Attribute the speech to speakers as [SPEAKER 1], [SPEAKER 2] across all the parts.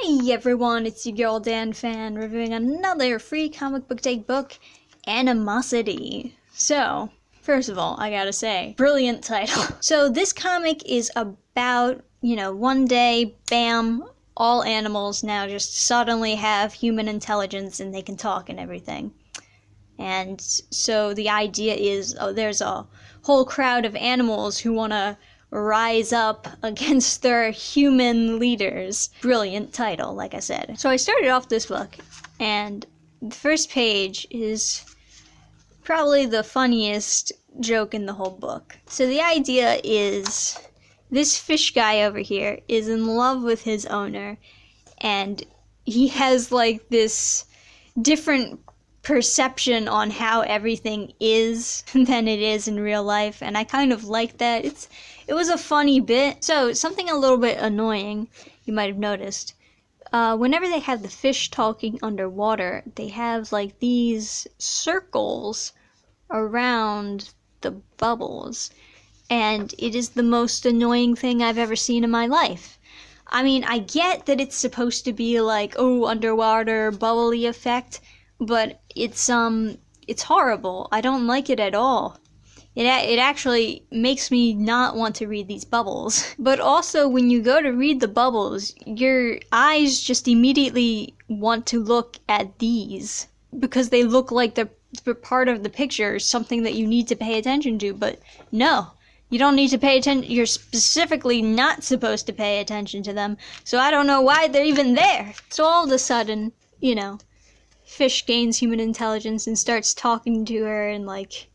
[SPEAKER 1] Hey everyone, it's your girl Dan Fan, reviewing another free comic book day book, Animosity. So, first of all, I gotta say, brilliant title. So this comic is about, one day, bam, all animals now just suddenly have human intelligence and they can talk and everything. And so the idea is, there's a whole crowd of animals who wanna rise up against their human leaders. Brilliant title, like I said. So I started off this book, and the first page is probably the funniest joke in the whole book. So the idea is, this fish guy over here is in love with his owner, and he has like this different perception on how everything is than it is in real life, and I kind of like that. It was a funny bit. So something a little bit annoying, you might have noticed, whenever they have the fish talking underwater, they have like these circles around the bubbles, and it is the most annoying thing I've ever seen in my life. I mean, I get that it's supposed to be like, oh, underwater bubbly effect, but it's horrible. I don't like it at all. It actually makes me not want to read these bubbles. But also, when you go to read the bubbles, your eyes just immediately want to look at these, because they look like they're part of the picture, something that you need to pay attention to. But no, you don't need to pay attention. You're specifically not supposed to pay attention to them, so I don't know why they're even there. So all of a sudden, fish gains human intelligence and starts talking to her and like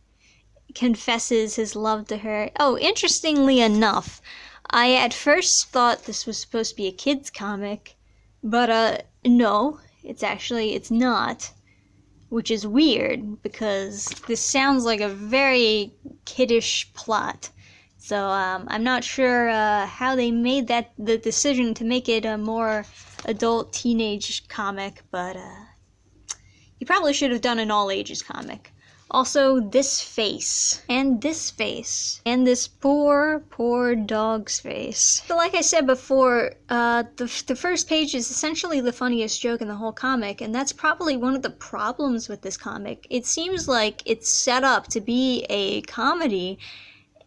[SPEAKER 1] confesses his love to her. Oh, interestingly enough, I at first thought this was supposed to be a kid's comic, but no, it's not, which is weird because this sounds like a very kiddish plot. So I'm not sure how they made the decision to make it a more adult teenage comic, but you probably should have done an all ages comic. Also, this face, and this poor, poor dog's face. So like I said before, the first page is essentially the funniest joke in the whole comic, and that's probably one of the problems with this comic. It seems like it's set up to be a comedy,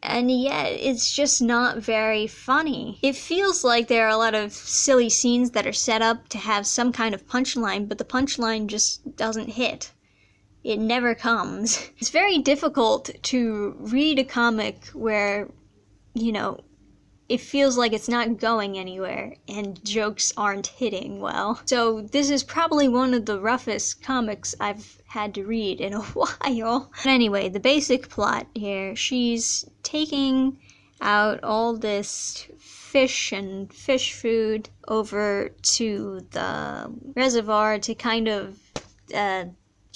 [SPEAKER 1] and yet it's just not very funny. It feels like there are a lot of silly scenes that are set up to have some kind of punchline, but the punchline just doesn't hit. It never comes. It's very difficult to read a comic where, it feels like it's not going anywhere and jokes aren't hitting well. So this is probably one of the roughest comics I've had to read in a while. But anyway, the basic plot here, she's taking out all this fish and fish food over to the reservoir to kind of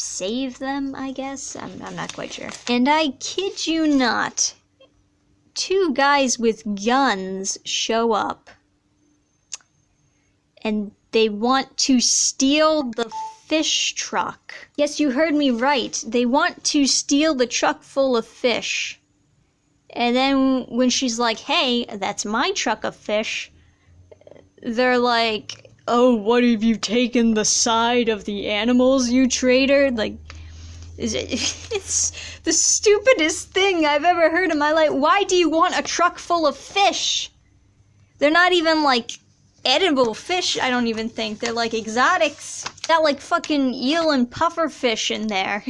[SPEAKER 1] save them, I guess? I'm not quite sure. And I kid you not, two guys with guns show up, and they want to steal the fish truck. Yes, you heard me right. They want to steal the truck full of fish. And then when she's like, hey, that's my truck of fish, they're like, oh, what have you taken the side of the animals, you traitor? Like, it's the stupidest thing I've ever heard in my life. Why do you want a truck full of fish? They're not even, like, edible fish, I don't even think. They're, like, exotics. Got, like, fucking eel and puffer fish in there.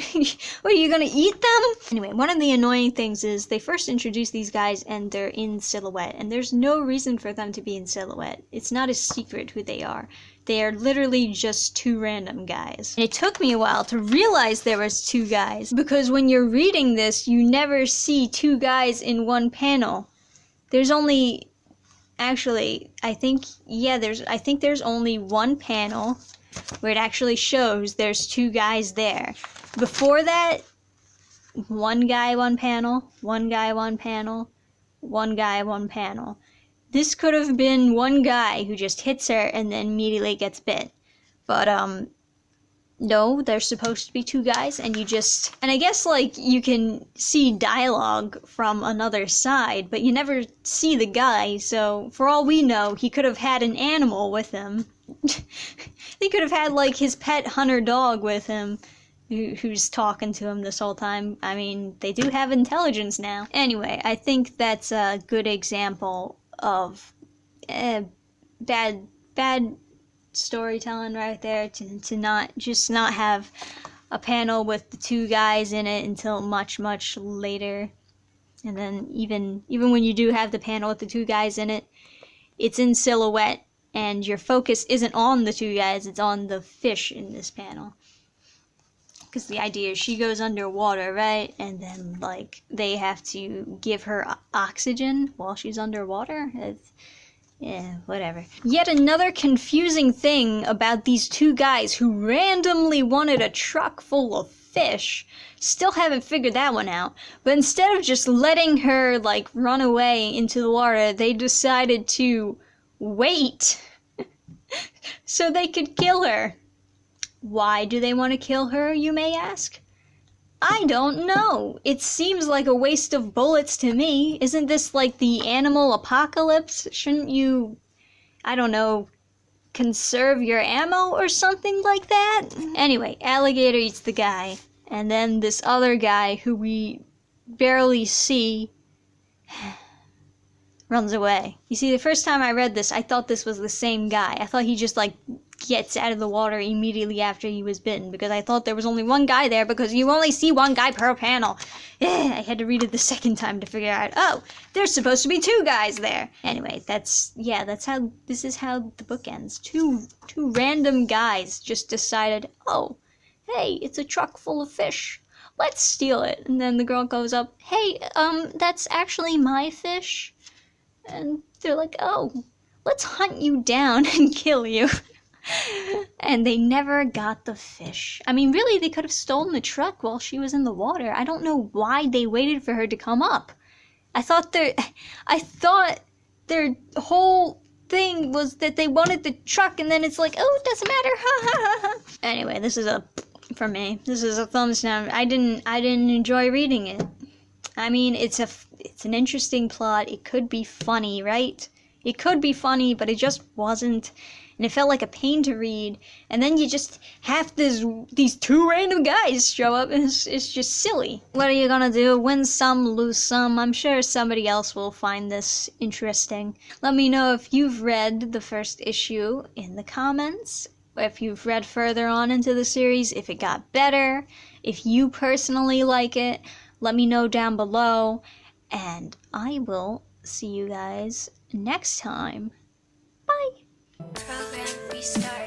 [SPEAKER 1] What, are you gonna eat them? Anyway, one of the annoying things is they first introduce these guys and they're in silhouette, and there's no reason for them to be in silhouette. It's not a secret who they are. They are literally just two random guys. And it took me a while to realize there was two guys, because when you're reading this, you never see two guys in one panel. There's only, actually, I think there's only one panel where it actually shows there's two guys there. Before that, one guy, one panel, one guy, one panel, one guy, one panel. This could have been one guy who just hits her and then immediately gets bit. But, no, there's supposed to be two guys, and I guess, like, you can see dialogue from another side, but you never see the guy, so for all we know, he could have had an animal with him. He could have had, like, his pet hunter dog with him, who's talking to him this whole time. I mean, they do have intelligence now. Anyway, I think that's a good example of bad storytelling right there, to not have a panel with the two guys in it until much later. And then even when you do have the panel with the two guys in it, it's in silhouette and your focus isn't on the two guys, it's on the fish in this panel. Because the idea is she goes underwater, right? And then, like, they have to give her oxygen while she's underwater. Yeah, whatever. Yet another confusing thing about these two guys who randomly wanted a truck full of fish. Still haven't figured that one out. But instead of just letting her, like, run away into the water, they decided to wait so they could kill her. Why do they want to kill her, you may ask? I don't know. It seems like a waste of bullets to me. Isn't this like the animal apocalypse? Shouldn't you, I don't know, conserve your ammo or something like that? Anyway, alligator eats the guy. And then this other guy who we barely see runs away. You see, the first time I read this, I thought this was the same guy. I thought he just, like, gets out of the water immediately after he was bitten, because I thought there was only one guy there, because you only see one guy per panel. I had to read it the second time to figure out, oh, there's supposed to be two guys there. Anyway, this is how the book ends. Two random guys just decided, oh, hey, it's a truck full of fish. Let's steal it. And then the girl goes up, hey, that's actually my fish. And they're like, oh, let's hunt you down and kill you. And they never got the fish. I mean, really, they could have stolen the truck while she was in the water. I don't know why they waited for her to come up. I thought their whole thing was that they wanted the truck, and then it's like, oh, it doesn't matter, ha ha ha ha. Anyway, this is for me, this is a thumbs down. I didn't enjoy reading it. I mean, it's an interesting plot. It could be funny, right? It could be funny, but it just wasn't. And it felt like a pain to read. And then you just have these two random guys show up, and it's just silly. What are you gonna do? Win some, lose some? I'm sure somebody else will find this interesting. Let me know if you've read the first issue in the comments. If you've read further on into the series, if it got better, if you personally like it, let me know down below. And I will see you guys next time. Bye!
[SPEAKER 2] Program restart.